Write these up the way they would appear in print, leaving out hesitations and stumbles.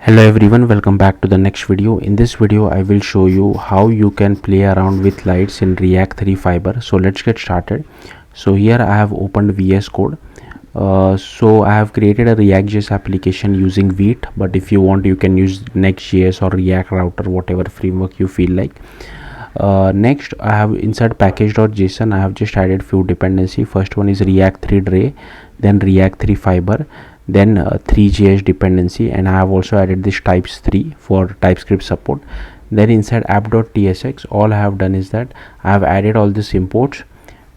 Hello everyone, welcome back to the next video. In this video I will show you how you can play around with lights in React 3 Fiber. So let's get started. So here I have opened VS Code. So I have created a React.js application using Vite, but if you want you can use Next.js or React Router, whatever framework you feel like. Next I have inside package.json. I have just added few dependency. First one is React 3 Dray, then React 3 Fiber, then ThreeJS dependency, and I have also added this types 3 for TypeScript support. Then inside app.tsx, all I have done is that I have added all these imports.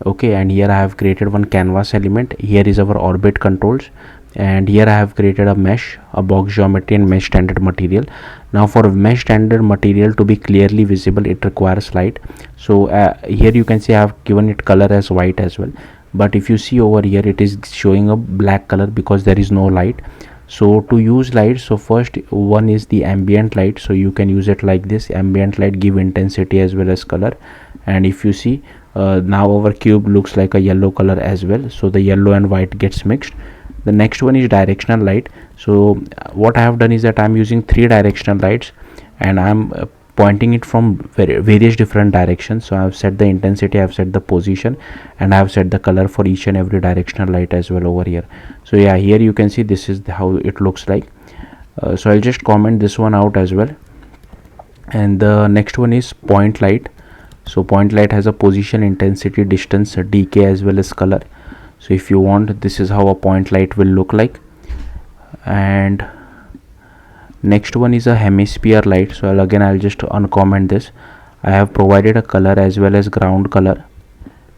Okay, and here I have created one canvas element. Here is our orbit controls, and here I have created a mesh, a box geometry, and mesh standard material. Now for mesh standard material to be clearly visible, it requires light. So here you can see I have given it color as white as well, but if you see over here it is showing a black color because there is no light. So to use light, so first one is the ambient light. So you can use it like this. Ambient light give intensity as well as color, and if you see now our cube looks like a yellow color as well, so the yellow and white gets mixed. The next one is directional light. So what I have done is that I'm using 3 directional lights, and I'm pointing it from various different directions. So I have set the intensity, I have set the position, and I have set the color for each and every directional light as well over here. So yeah, here you can see this is how it looks like. So I'll just comment this one out as well. And the next one is point light. So point light has a position, intensity, distance, decay as well as color. So if you want, this is how a point light will look like. And next one is a hemisphere light. So I'll just uncomment this. I have provided a color as well as ground color,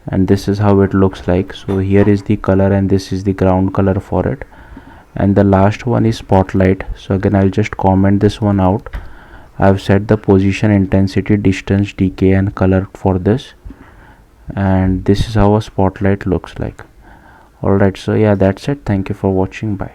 and this is how it looks like. So here is the color and this is the ground color for it. And the last one is spotlight. So again I'll just comment this one out. I've set the position, intensity, distance, decay and color for this, and this is how a spotlight looks like. Alright, so yeah, that's it. Thank you for watching. Bye.